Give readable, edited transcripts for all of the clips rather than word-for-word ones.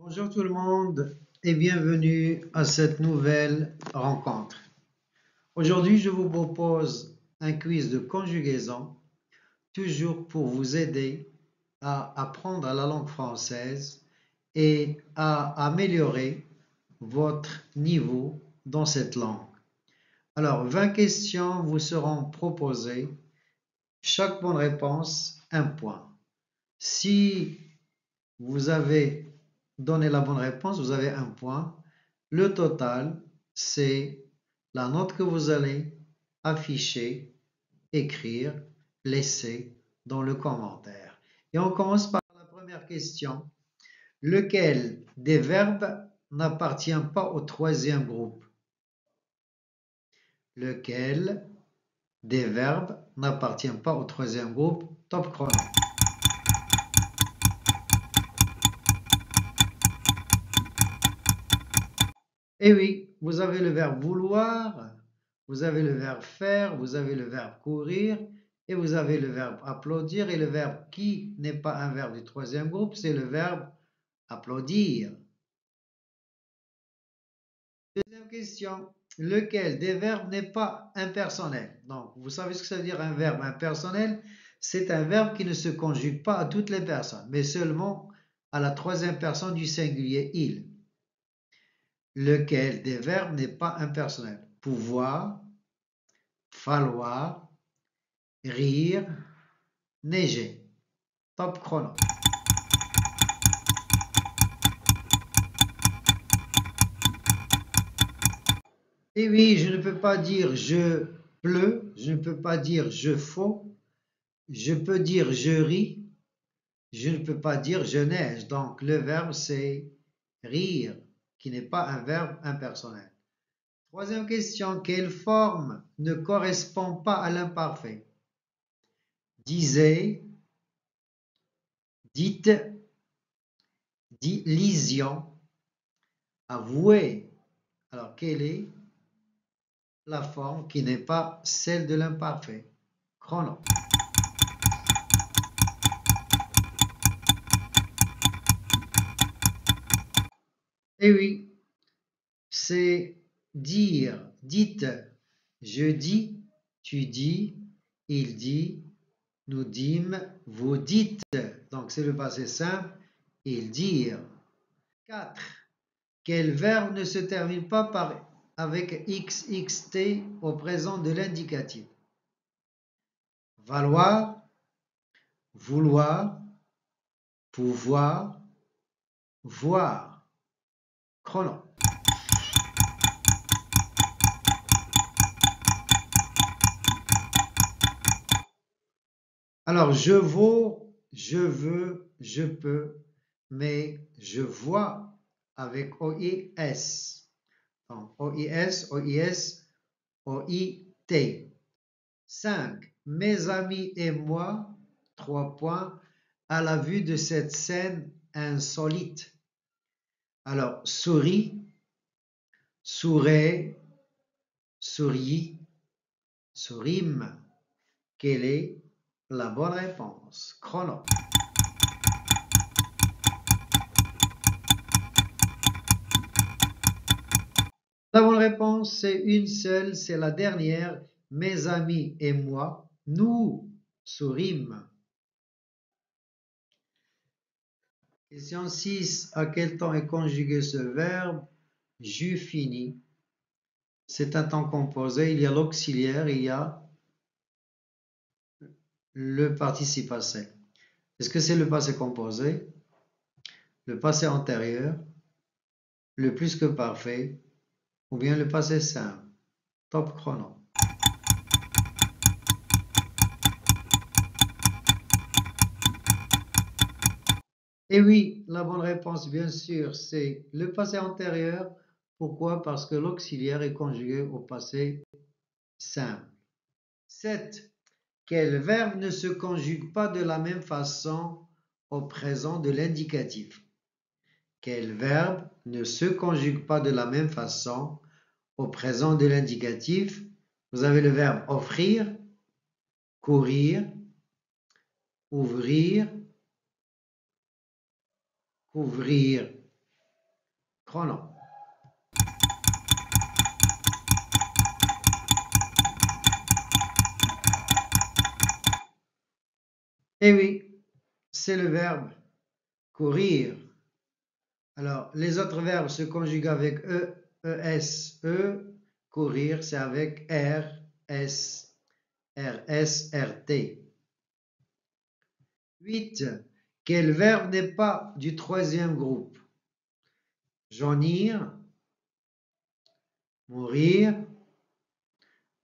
Bonjour tout le monde et bienvenue à cette nouvelle rencontre. Aujourd'hui, je vous propose un quiz de conjugaison, toujours pour vous aider à apprendre la langue française et à améliorer votre niveau dans cette langue. Alors, 20 questions vous seront proposées. Chaque bonne réponse, un point. Si vous avez donné la bonne réponse, vous avez un point. Le total, c'est la note que vous allez afficher, écrire, laisser dans le commentaire. Et on commence par la première question. Lequel des verbes n'appartient pas au troisième groupe? Lequel des verbes n'appartient pas au troisième groupe? Top chrono. Et oui, vous avez le verbe vouloir, vous avez le verbe faire, vous avez le verbe courir et vous avez le verbe applaudir. Et le verbe qui n'est pas un verbe du troisième groupe, c'est le verbe applaudir. Deuxième question. Lequel des verbes n'est pas impersonnel? Donc, vous savez ce que ça veut dire un verbe impersonnel? C'est un verbe qui ne se conjugue pas à toutes les personnes, mais seulement à la troisième personne du singulier il. Lequel des verbes n'est pas impersonnel? Pouvoir, falloir, rire, neiger. Top chrono. Et oui, je ne peux pas dire je pleut, je ne peux pas dire je faux, je peux dire je ris, je ne peux pas dire je neige. Donc le verbe c'est rire, qui n'est pas un verbe impersonnel. Troisième question, quelle forme ne correspond pas à l'imparfait? Disait, dites, lisions, avouez. Alors, quelle est la forme qui n'est pas celle de l'imparfait? Chrono. Et oui, c'est dire, dites, je dis, tu dis, il dit, nous dîmes, vous dites. Donc, c'est le passé simple, ils dirent. 4. Quel verbe ne se termine pas avec xxt au présent de l'indicatif? Valoir, vouloir, pouvoir, voir. Chrono. Alors, je vaux, je veux, je peux, mais je vois avec OIS. Donc, OIS, OIS, OIT. 5. Mes amis et moi, 3 points, à la vue de cette scène insolite. Alors, souris, sourait, souris, sourime. Quelle est la bonne réponse? Chrono. La bonne réponse, c'est une seule, c'est la dernière. Mes amis et moi, nous sourîmes. Question 6. À quel temps est conjugué ce verbe? Jus fini. C'est un temps composé. Il y a l'auxiliaire, il y a le participe passé. Est-ce que c'est le passé composé, le passé antérieur, le plus que parfait ou bien le passé simple? Top chrono. Et oui, la bonne réponse, bien sûr, c'est le passé antérieur. Pourquoi? Parce que l'auxiliaire est conjugué au passé simple. 7. Quel verbe ne se conjugue pas de la même façon au présent de l'indicatif? Quel verbe ne se conjugue pas de la même façon au présent de l'indicatif? Vous avez le verbe offrir, courir, ouvrir, couvrir. chrono. Eh oui, c'est le verbe courir. Alors, les autres verbes se conjuguent avec E, ES, E. Courir, c'est avec R, S, RS, RT. 8. Quel verbe n'est pas du troisième groupe? Jaunir, mourir,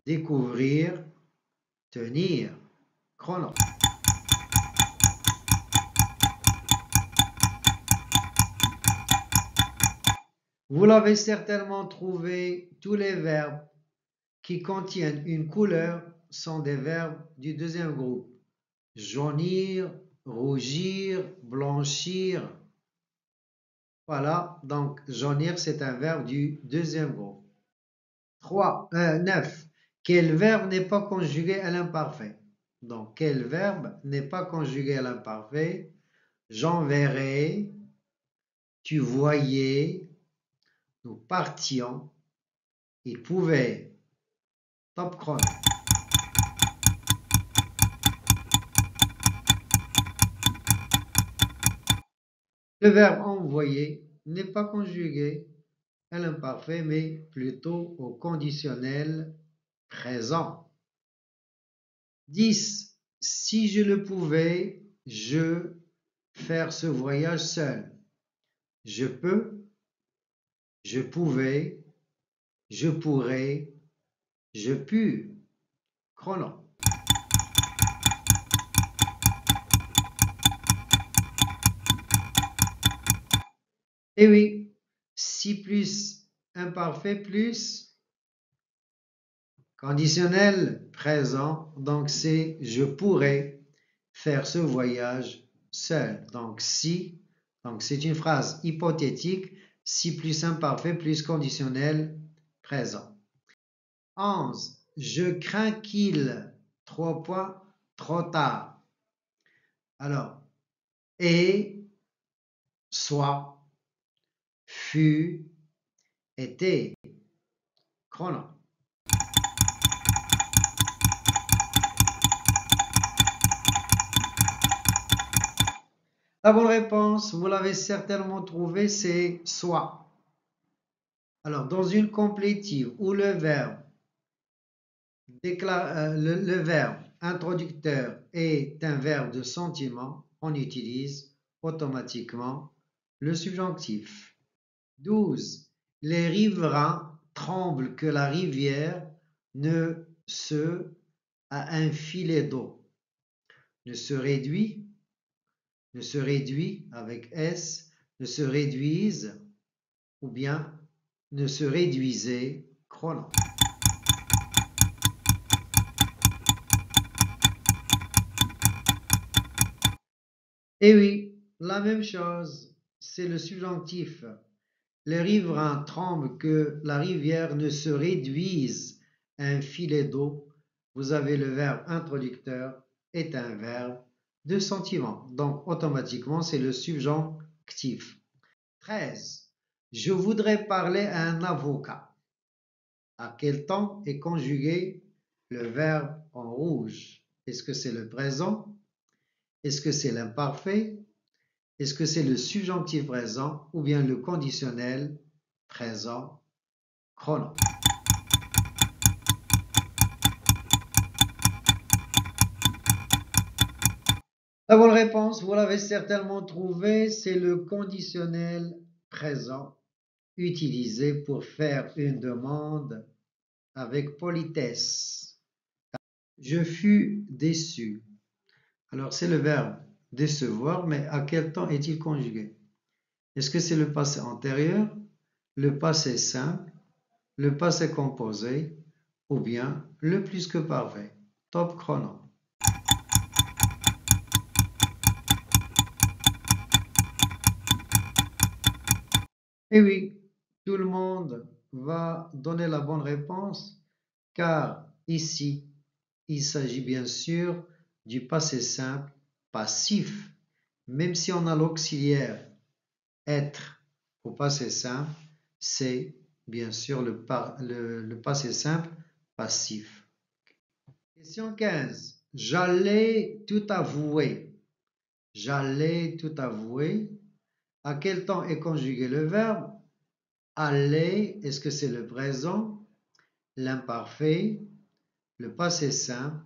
découvrir, tenir. Chrono. Vous l'avez certainement trouvé, tous les verbes qui contiennent une couleur sont des verbes du deuxième groupe. Jaunir, rougir, blanchir. Voilà, donc jaunir, c'est un verbe du deuxième groupe. 9. Quel verbe n'est pas conjugué à l'imparfait? Donc, quel verbe n'est pas conjugué à l'imparfait? J'enverrai, tu voyais, nous partions, il pouvait. Top chrono. Le verbe envoyer n'est pas conjugué à l'imparfait, mais plutôt au conditionnel présent. 10. Si je le pouvais, je faire ce voyage seul. Je peux, je pouvais, je pourrais, je pus. Chrono. Et oui, si plus imparfait plus conditionnel présent, donc c'est je pourrais faire ce voyage seul. Donc si, donc c'est une phrase hypothétique, si plus imparfait plus conditionnel présent. 11. Je crains qu'il, 3 points, trop tard. Alors, et, soit, fut, était. Chrono. La bonne réponse, vous l'avez certainement trouvée, c'est soit. Alors, dans une complétive où le verbe introducteur est un verbe de sentiment, on utilise automatiquement le subjonctif. 12. Les riverains tremblent que la rivière ne se à un filet d'eau. Ne se réduit avec S, ne se réduise ou bien ne se réduisait, chrono. Et oui, la même chose, c'est le subjonctif. Les riverains tremblent que la rivière ne se réduise à un filet d'eau. Vous avez le verbe introducteur est un verbe de sentiment. Donc, automatiquement, c'est le subjonctif. 13. Je voudrais parler à un avocat. À quel temps est conjugué le verbe en rouge? Est-ce que c'est le présent? Est-ce que c'est l'imparfait? Est-ce que c'est le subjonctif présent ou bien le conditionnel présent? Chrono. La bonne réponse, vous l'avez certainement trouvé, c'est le conditionnel présent utilisé pour faire une demande avec politesse. Je fus déçu. Alors, c'est le verbe décevoir, mais à quel temps est-il conjugué? Est-ce que c'est le passé antérieur, le passé simple, le passé composé ou bien le plus que parfait? Top chrono. Et oui, tout le monde va donner la bonne réponse car ici, il s'agit bien sûr du passé simple passif. Même si on a l'auxiliaire être au passé simple, c'est bien sûr le passé simple passif. Question 15. J'allais tout avouer. J'allais tout avouer. À quel temps est conjugué le verbe? Aller, est-ce que c'est le présent, l'imparfait, le passé simple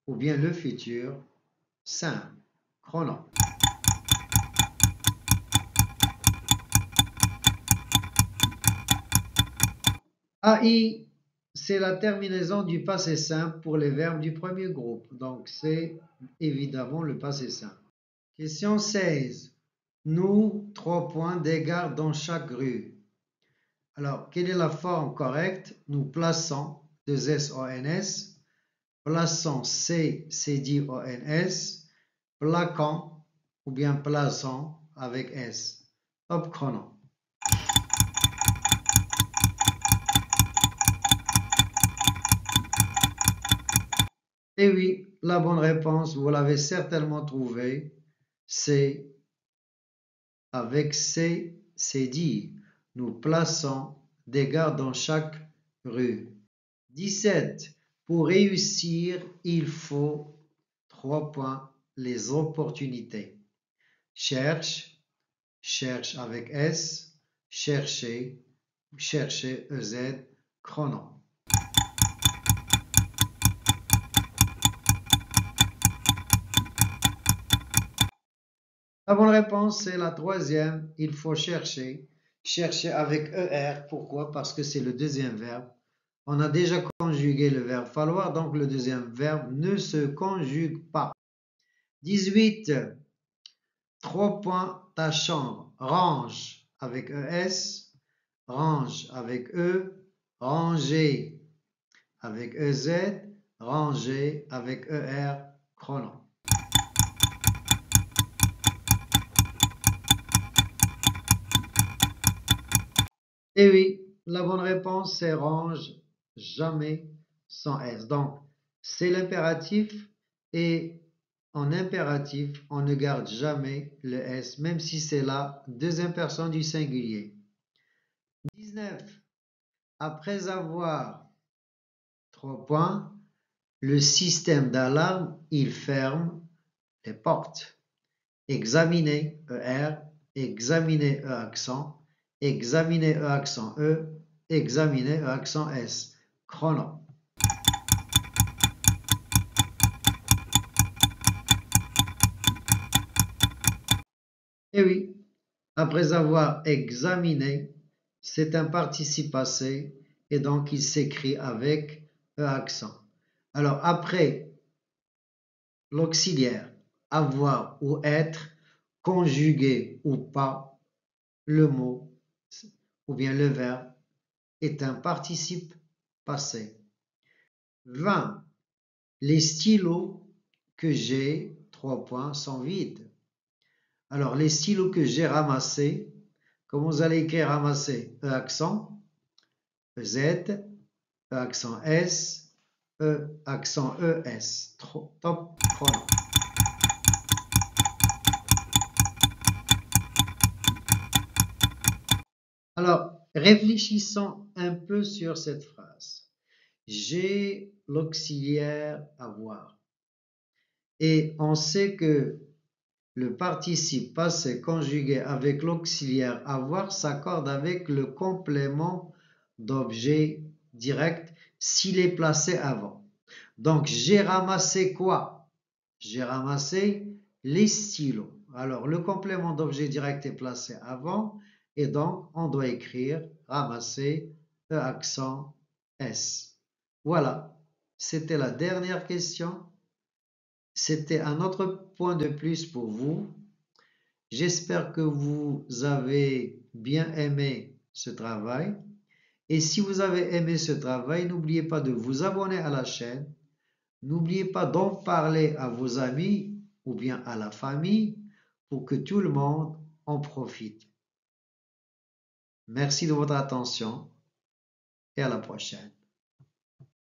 ou bien le futur simple? Chrono. AI, c'est la terminaison du passé simple pour les verbes du premier groupe. Donc, c'est évidemment le passé simple. Question 16. Nous, 3 points d'égard dans chaque rue. Alors, quelle est la forme correcte? Nous plaçons, 2 S-O-N-S, plaçons C-D-O-N-S, plaquant ou bien plaçant avec S. Top chrono. Et oui, la bonne réponse, vous l'avez certainement trouvée, c'est avec C, c'est dit. Nous plaçons des gares dans chaque rue. 17. Pour réussir, il faut 3 points, les opportunités. Cherche, cherche avec S, chercher, chercher EZ, chrono. La bonne réponse, c'est la troisième. Il faut chercher. Chercher avec ER. Pourquoi? Parce que c'est le deuxième verbe. On a déjà conjugué le verbe falloir, donc le deuxième verbe ne se conjugue pas. 18. 3 points, ta chambre. Range avec ES. Range avec E. Ranger avec EZ. Ranger avec ER. Chrono. Et oui, la bonne réponse c'est range, jamais sans S. Donc, c'est l'impératif et en impératif, on ne garde jamais le S, même si c'est la deuxième personne du singulier. 19. Après avoir 3 points, le système d'alarme, il ferme les portes. Examiner, ER, examiner, E accent, examiner, E accent E, examiner, E accent S. Chrono. Et oui, après avoir examiné, c'est un participe passé et donc il s'écrit avec E accent. Alors après l'auxiliaire, avoir ou être, conjugué ou pas, le mot ou bien le verbe est un participe passé. 20. Les stylos que j'ai, 3 points, sont vides. Alors, les stylos que j'ai ramassés, comment vous allez écrire ramasser? E accent, EZ, E accent S, E accent ES. Top chrono. Alors, réfléchissons un peu sur cette phrase. J'ai l'auxiliaire avoir. Et on sait que le participe passé conjugué avec l'auxiliaire avoir s'accorde avec le complément d'objet direct s'il est placé avant. Donc, j'ai ramassé quoi? J'ai ramassé les stylos. Alors, le complément d'objet direct est placé avant et donc on doit écrire ramasser E accent S. Voilà, c'était la dernière question. C'était un autre point de plus pour vous. J'espère que vous avez bien aimé ce travail. Et si vous avez aimé ce travail, n'oubliez pas de vous abonner à la chaîne. N'oubliez pas d'en parler à vos amis ou bien à la famille pour que tout le monde en profite. Merci de votre attention et à la prochaine.